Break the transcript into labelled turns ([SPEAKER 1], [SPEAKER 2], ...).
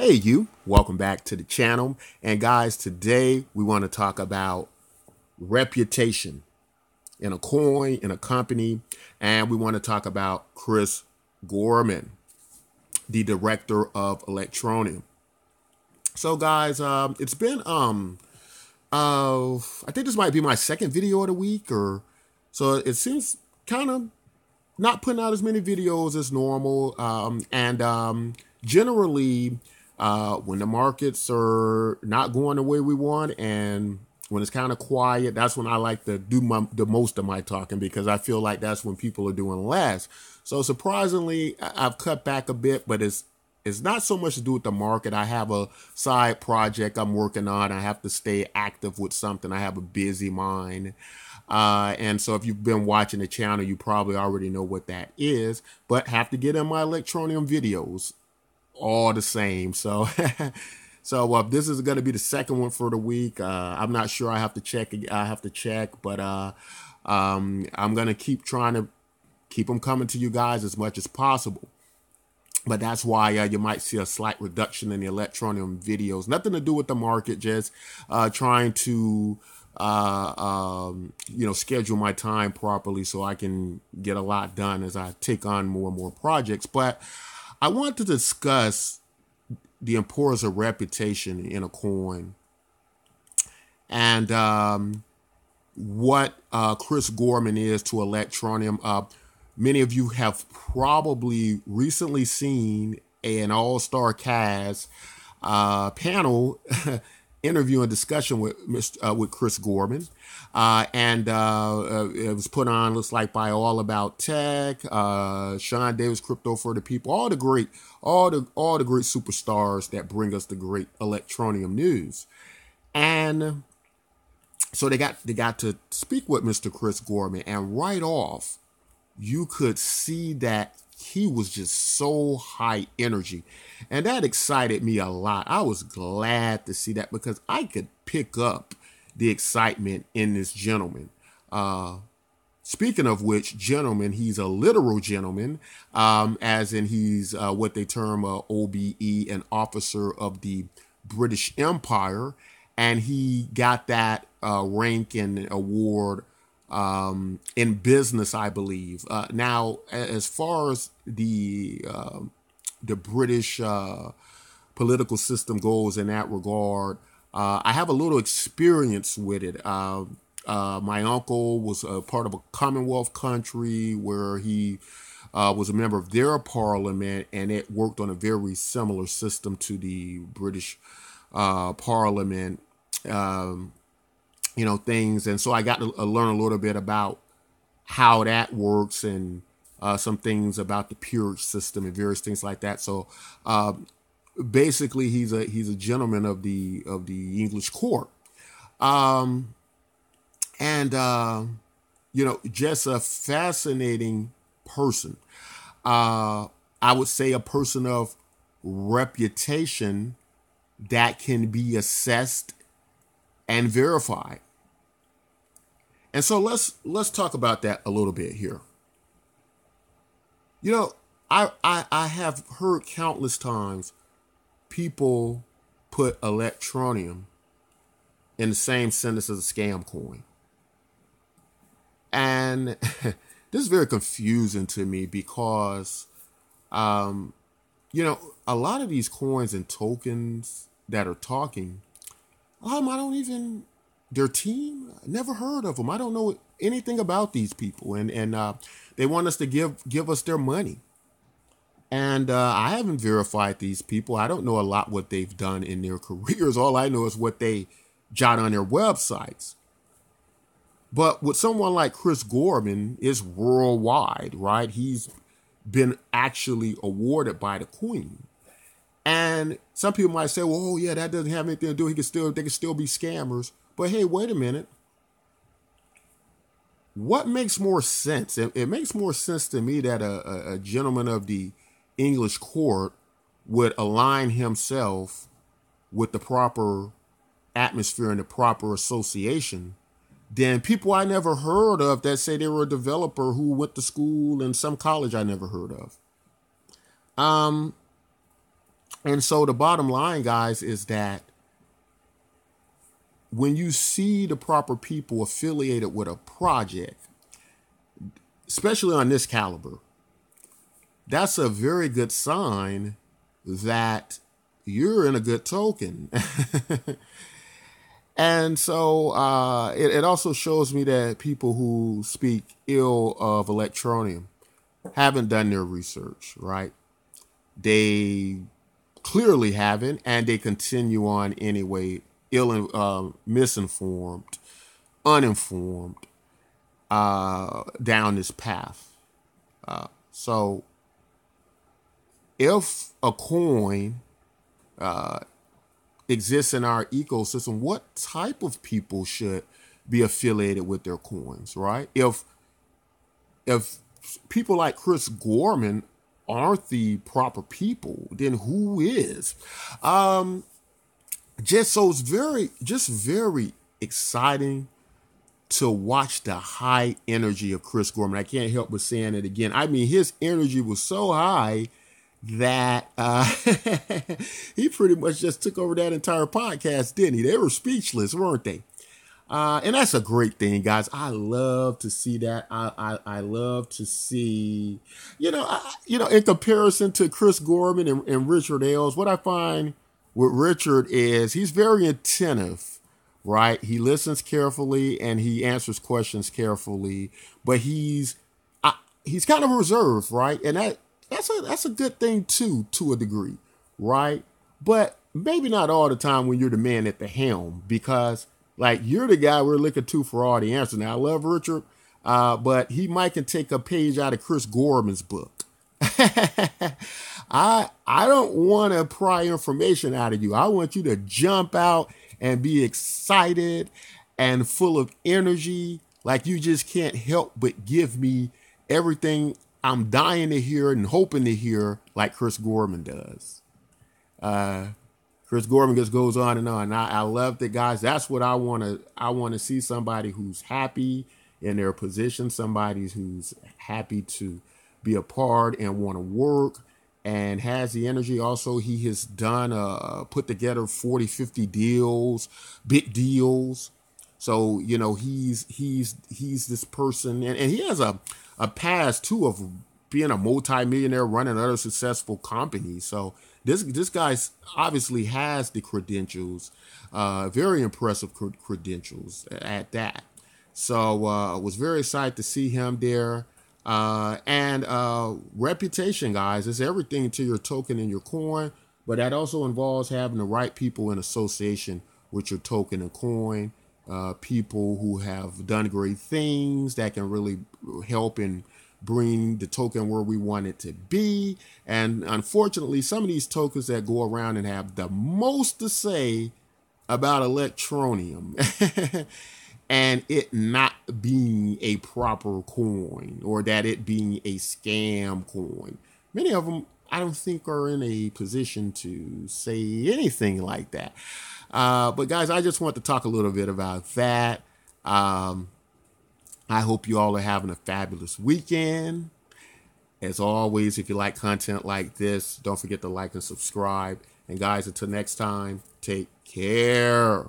[SPEAKER 1] Hey you, welcome back to the channel. And guys, today we want to talk about reputation in a coin, in a company, and we want to talk about Chris Gorman, the director of Electroneum. So guys, it's been I think this might be my second video of the week, or so it seems kind of not putting out as many videos as normal. And generally, when the markets are not going the way we want and when it's kind of quiet, that's when I like to do the most of my talking, because I feel like that's when people are doing less. So surprisingly, I've cut back a bit, but it's not so much to do with the market. I have a side project I'm working on. I have to stay active with something. I have a busy mind. And so if you've been watching the channel, you probably already know what that is, but have to get in my Electroneum videos all the same. So, this is going to be the second one for the week. I'm not sure. I have to check. But I'm going to keep trying to keep them coming to you guys as much as possible. But that's why you might see a slight reduction in the Electroneum videos. Nothing to do with the market, just trying to schedule my time properly so I can get a lot done as I take on more and more projects. But I want to discuss the importance of reputation in a coin, and what Chris Gorman is to Electroneum. Many of you have probably recently seen an all-star cast panel interview and discussion with with Chris Gorman, and it was put on, looks like, by All About Tech, Sean Davis, Crypto for the People, all the great superstars that bring us the great Electroneum news. And so they got to speak with Mr. Chris Gorman, and right off, you could see that he was just so high energy. And that excited me a lot. I was glad to see that, because I could pick up the excitement in this gentleman. Speaking of which, gentleman, he's a literal gentleman, as in he's what they term OBE, an officer of the British Empire. And he got that rank and award in business, I believe. Now, as far as the British political system goes in that regard, I have a little experience with it. My uncle was a part of a Commonwealth country where he was a member of their parliament, and it worked on a very similar system to the British parliament. Things. And so I got to learn a little bit about how that works, and some things about the peerage system and various things like that. So basically, he's a gentleman of the English court, and just a fascinating person. I would say a person of reputation that can be assessed and verified. And so let's talk about that a little bit here. I have heard countless times people put Electroneum in the same sentence as a scam coin. And this is very confusing to me, because a lot of these coins and tokens that are talking, I don't even, their team, never heard of them. I don't know anything about these people, and they want us to give us their money. And I haven't verified these people. I don't know a lot what they've done in their careers. All I know is what they jot on their websites. But with someone like Chris Gorman, is worldwide, right? He's been actually awarded by the Queen. And some people might say, well, oh yeah, that doesn't have anything to do. They can still be scammers. But hey, wait a minute. What makes more sense? It makes more sense to me that a gentleman of the English court would align himself with the proper atmosphere and the proper association than people I never heard of that say they were a developer who went to school in some college I never heard of. And so the bottom line, guys, is that when you see the proper people affiliated with a project, especially on this caliber, that's a very good sign that you're in a good token. And so it also shows me that people who speak ill of Electroneum haven't done their research, right? They clearly haven't, and they continue on anyway, misinformed, uninformed, down this path. So if a coin exists in our ecosystem, what type of people should be affiliated with their coins, right? If people like Chris Gorman aren't the proper people, then who is? It's very exciting to watch the high energy of Chris Gorman. I can't help but saying it again. I mean, his energy was so high that he pretty much just took over that entire podcast, didn't he? They were speechless, weren't they? And that's a great thing, guys. I love to see that. I love to see, in comparison to Chris Gorman and Richard Ailes, what I find with Richard is he's very attentive, right? He listens carefully and he answers questions carefully, but he's kind of reserved, right? And that's a good thing too, to a degree, right? But maybe not all the time when you're the man at the helm, because like you're the guy we're looking to for all the answers. Now I love Richard, but he might can take a page out of Chris Gorman's book. I don't want to pry information out of you. I want you to jump out and be excited and full of energy, like you just can't help but give me everything I'm dying to hear and hoping to hear, like Chris Gorman does. Chris Gorman just goes on and on. I love it, guys. That's what I want to. I want to see somebody who's happy in their position, somebody who's happy to be a part and want to work and has the energy. Also, he has done put together 40, 50 deals, big deals. So, he's this person, and he has a past too of being a multimillionaire, running other successful companies. So this guy obviously has the credentials, very impressive credentials at that. So was very excited to see him there. And reputation, guys, is everything to your token and your coin, but that also involves having the right people in association with your token and coin. People who have done great things that can really help in bring the token where we want it to be. And unfortunately, some of these tokens that go around and have the most to say about Electroneum and it not being a proper coin, or that it being a scam coin. Many of them, I don't think, are in a position to say anything like that. But guys, I just want to talk a little bit about that. I hope you all are having a fabulous weekend. As always, if you like content like this, don't forget to like and subscribe. And guys, until next time, take care.